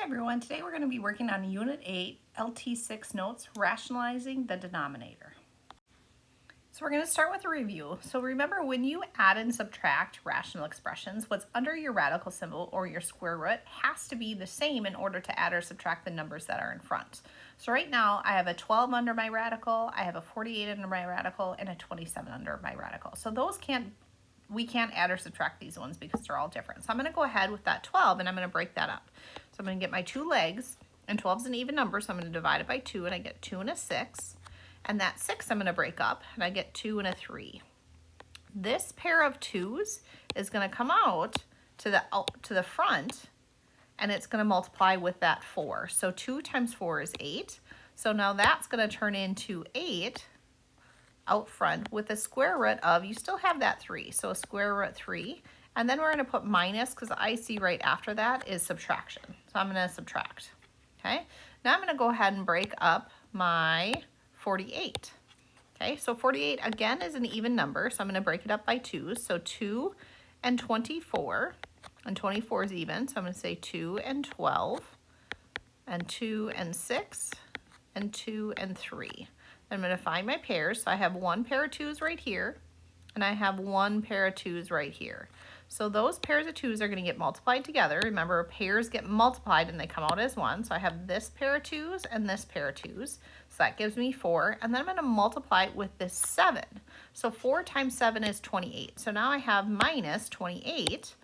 Hi everyone, today we're going to be working on Unit 8, LT6 notes, rationalizing the denominator. So we're going to start with a review. So remember, when you add and subtract rational expressions, what's under your radical symbol or your square root has to be the same in order to add or subtract the numbers that are in front. So right now I have a 12 under my radical, I have a 48 under my radical, and a 27 under my radical. So those we can't add or subtract these ones because they're all different. So I'm going to go ahead with that 12 and I'm going to break that up. So I'm going to get my two legs, and 12 is an even number, so I'm going to divide it by 2 and I get 2 and a 6. And that 6 I'm going to break up and I get 2 and a 3. This pair of 2's is going to come out to the front, and it's going to multiply with that 4. So 2 times 4 is 8. So now that's going to turn into 8 out front with a square root of, you still have that 3, so a square root 3. And then we're going to put minus because I see right after that is subtraction. So I'm going to subtract. Okay, now I'm going to go ahead and break up my 48. Okay, so 48 again is an even number, so I'm going to break it up by 2. So 2 and 24, and 24 is even, so I'm going to say 2 and 12, and 2 and 6, and 2 and 3. I'm going to find my pairs. So I have one pair of 2's right here, and I have one pair of 2's right here. So those pairs of 2's are going to get multiplied together. Remember, pairs get multiplied and they come out as 1. So I have this pair of 2's and this pair of 2's. So that gives me 4. And then I'm going to multiply it with this 7. So 4 times 7 is 28. So now I have minus 28.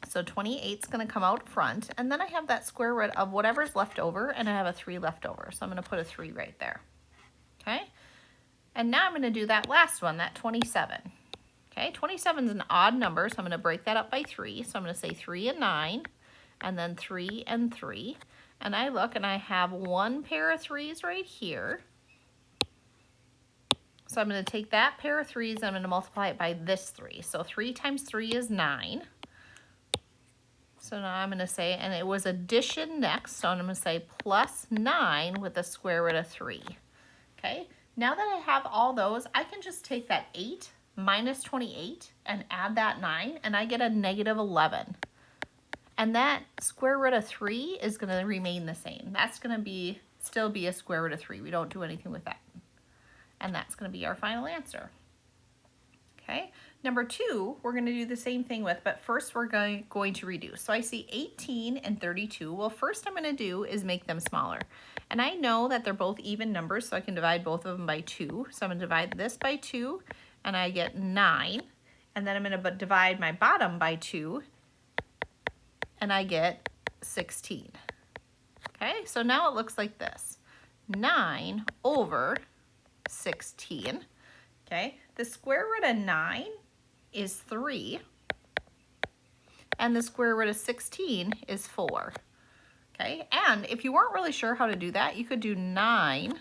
So 28 is going to come out front. And then I have that square root of whatever's left over, and I have a 3 left over. So I'm going to put a 3 right there. Okay, and now I'm going to do that last one, that 27. Okay, 27 is an odd number, so I'm going to break that up by 3. So I'm going to say 3 and 9, and then 3 and 3. And I look and I have one pair of 3's right here. So I'm going to take that pair of 3's and I'm going to multiply it by this 3. So 3 times 3 is 9. So now I'm going to say, and it was addition next, so I'm going to say plus 9 with a square root of 3. Okay, now that I have all those, I can just take that 8 minus 28 and add that 9, and I get a negative 11. And that square root of 3 is going to remain the same. That's going to still be a square root of 3. We don't do anything with that. And that's going to be our final answer. Okay, number 2, we're going to do the same thing with, but first we're going to reduce. So I see 18 and 32. Well, first I'm going to do is make them smaller. And I know that they're both even numbers, so I can divide both of them by 2. So I'm going to divide this by 2, and I get 9. And then I'm going to divide my bottom by 2, and I get 16. Okay, so now it looks like this. 9 over 16. Okay, the square root of 9 is 3, and the square root of 16 is 4. Okay, and if you weren't really sure how to do that, you could do 9,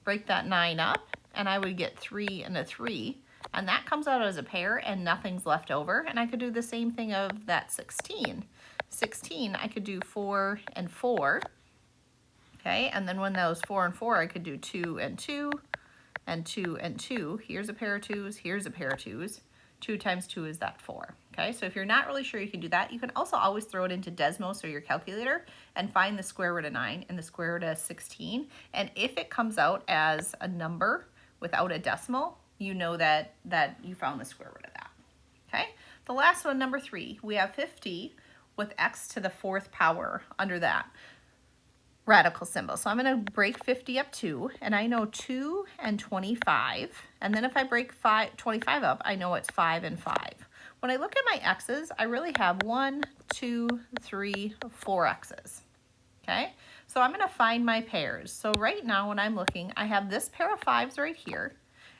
break that 9 up, and I would get 3 and a 3, and that comes out as a pair and nothing's left over. And I could do the same thing of that 16. 16, I could do 4 and 4. Okay, and then when those 4 and 4, I could do 2 and 2, and 2 and 2. Here's a pair of 2's, here's a pair of 2's. 2 times 2 is that 4. Okay, so if you're not really sure you can do that, you can also always throw it into Desmos or your calculator and find the square root of 9 and the square root of 16. And if it comes out as a number without a decimal, you know that you found the square root of that. Okay, the last one, number 3, we have 50 with x to the 4th power under that radical symbol. So I'm going to break 50 up 2, and I know 2 and 25. And then if I break 25 up, I know it's 5 and 5. When I look at my x's, I really have 1, 2, 3, 4 x's. Okay, so I'm going to find my pairs. So right now when I'm looking, I have this pair of 5's right here,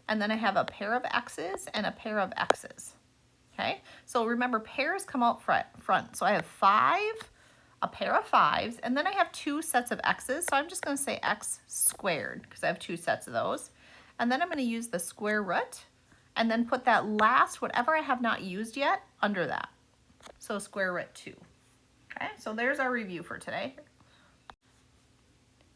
and then I have a pair of x's and a pair of x's. Okay, so remember, pairs come out front. So I have 5, a pair of 5's, and then I have 2 sets of x's, so I'm just going to say x squared because I have 2 sets of those. And then I'm going to use the square root and then put that last, whatever I have not used yet, under that. So square root 2. Okay, so there's our review for today.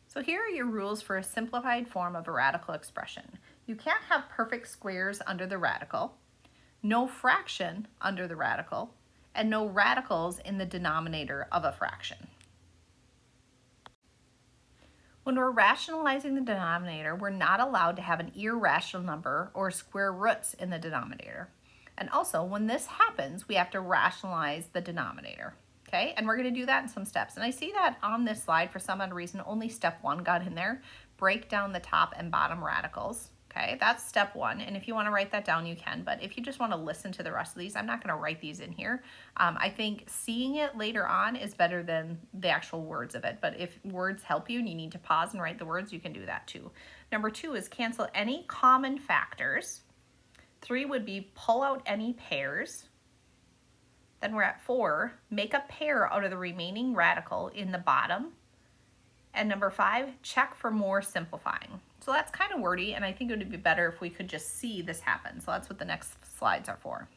So here are your rules for a simplified form of a radical expression. You can't have perfect squares under the radical, no fraction under the radical, and no radicals in the denominator of a fraction. When we're rationalizing the denominator, we're not allowed to have an irrational number or square roots in the denominator. And also, when this happens, we have to rationalize the denominator. Okay, and we're going to do that in some steps. And I see that on this slide, for some odd reason, only step 1 got in there. Break down the top and bottom radicals. Okay, that's step 1. And if you want to write that down, you can. But if you just want to listen to the rest of these, I'm not going to write these in here. I think seeing it later on is better than the actual words of it. But if words help you and you need to pause and write the words, you can do that too. Number 2 is cancel any common factors. 3 would be pull out any pairs. Then we're at 4, make a pair out of the remaining radical in the bottom. And number 5, check for more simplifying. So that's kind of wordy, and I think it would be better if we could just see this happen. So that's what the next slides are for.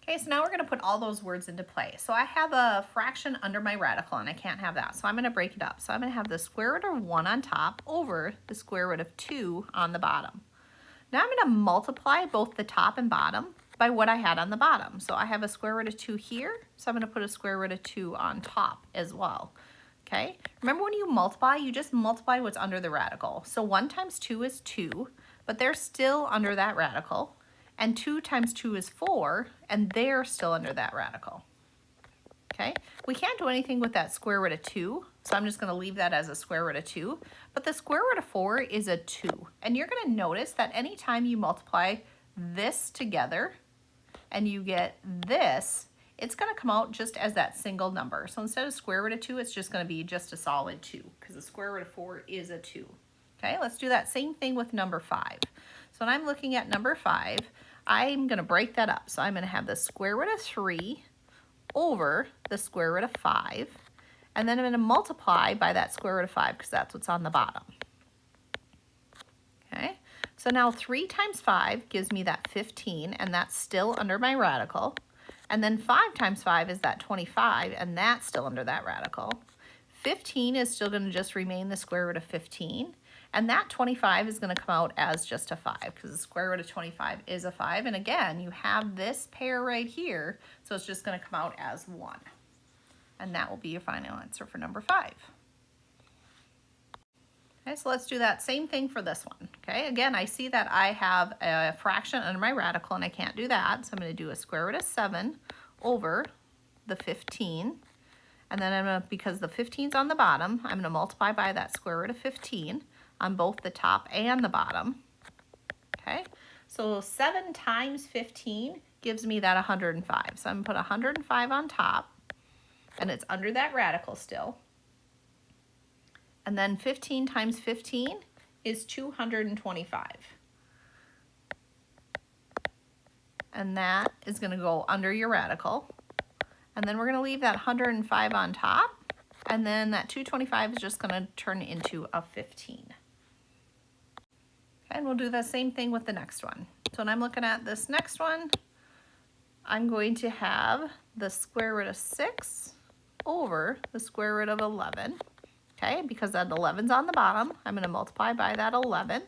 Okay, so now we're going to put all those words into play. So I have a fraction under my radical, and I can't have that. So I'm going to break it up. So I'm going to have the square root of 1 on top over the square root of 2 on the bottom. Now I'm going to multiply both the top and bottom by what I had on the bottom. So I have a square root of 2 here, so I'm going to put a square root of 2 on top as well. Okay, remember when you multiply, you just multiply what's under the radical. So 1 times 2 is 2, but they're still under that radical. And 2 times 2 is 4, and they're still under that radical. Okay, we can't do anything with that square root of 2, so I'm just going to leave that as a square root of 2. But the square root of 4 is a 2. And you're going to notice that anytime you multiply this together and you get this, it's going to come out just as that single number. So instead of square root of 2, it's just going to be just a solid 2 because the square root of 4 is a 2. Okay, let's do that same thing with number 5. So when I'm looking at number 5, I'm going to break that up. So I'm going to have the square root of 3 over the square root of 5. And then I'm going to multiply by that square root of 5 because that's what's on the bottom. Okay, so now 3 times 5 gives me that 15, and that's still under my radical. And then 5 times 5 is that 25, and that's still under that radical. 15 is still going to just remain the square root of 15. And that 25 is going to come out as just a 5 because the square root of 25 is a 5. And again, you have this pair right here, so it's just going to come out as 1. And that will be your final answer for number 5. Okay, so let's do that same thing for this one. Okay, again, I see that I have a fraction under my radical, and I can't do that. So I'm going to do a square root of 7 over the 15. And then I'm going to, because the 15's on the bottom, I'm going to multiply by that square root of 15 on both the top and the bottom. Okay, so 7 times 15 gives me that 105. So I'm going to put 105 on top, and it's under that radical still. And then 15 times 15 is 225. And that is going to go under your radical. And then we're going to leave that 105 on top. And then that 225 is just going to turn into a 15. And we'll do the same thing with the next one. So when I'm looking at this next one, I'm going to have the square root of 6 over the square root of 11. Okay, because that 11's on the bottom, I'm going to multiply by that 11.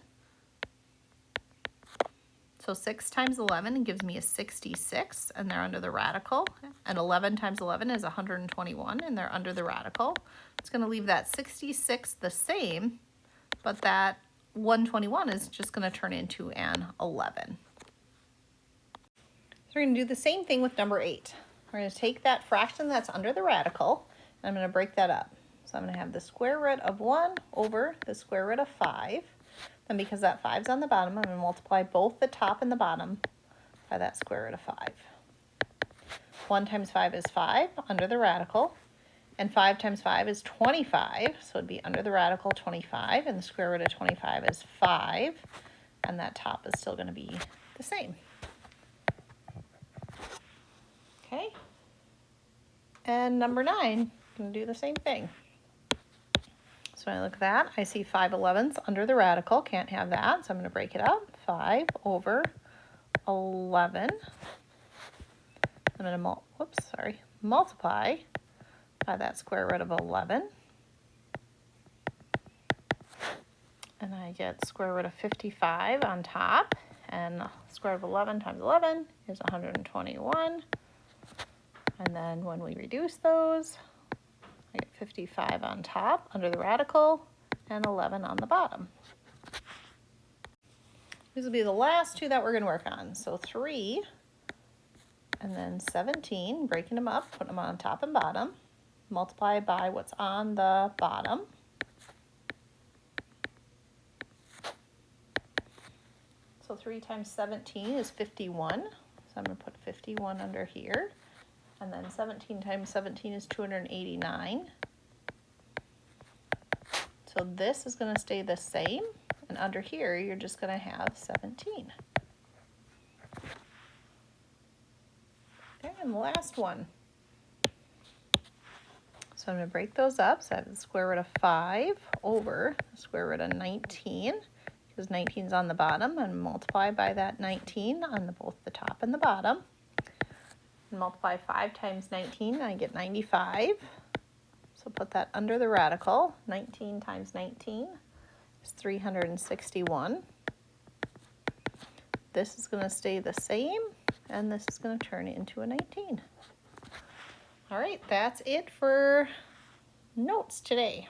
So 6 times 11 gives me a 66, and they're under the radical. And 11 times 11 is 121, and they're under the radical. It's going to leave that 66 the same, but that 121 is just going to turn into an 11. So we're going to do the same thing with number 8. We're going to take that fraction that's under the radical, and I'm going to break that up. So I'm going to have the square root of 1 over the square root of 5. Then because that 5's on the bottom, I'm going to multiply both the top and the bottom by that square root of 5. 1 times 5 is 5 under the radical. And 5 times 5 is 25. So it'd be under the radical 25. And the square root of 25 is 5. And that top is still going to be the same. Okay. And number 9, I'm going to do the same thing. So when I look at that, I see 5 11ths under the radical. Can't have that, so I'm going to break it up. 5 over 11. I'm going to multiply by that square root of 11. And I get square root of 55 on top. And square root of 11 times 11 is 121. And then when we reduce those, I get 55 on top under the radical, and 11 on the bottom. These will be the last two that we're going to work on. So 3 and then 17, breaking them up, putting them on top and bottom, multiply by what's on the bottom. So 3 times 17 is 51. So I'm going to put 51 under here. And then 17 times 17 is 289. So this is going to stay the same. And under here, you're just going to have 17. Okay, and the last one. So I'm going to break those up. So I have the square root of 5 over the square root of 19, because 19 is on the bottom, and multiply by that 19 on both the top and the bottom. And multiply 5 times 19, and I get 95. So put that under the radical. 19 times 19 is 361. This is going to stay the same, and this is going to turn into a 19. All right, that's it for notes today.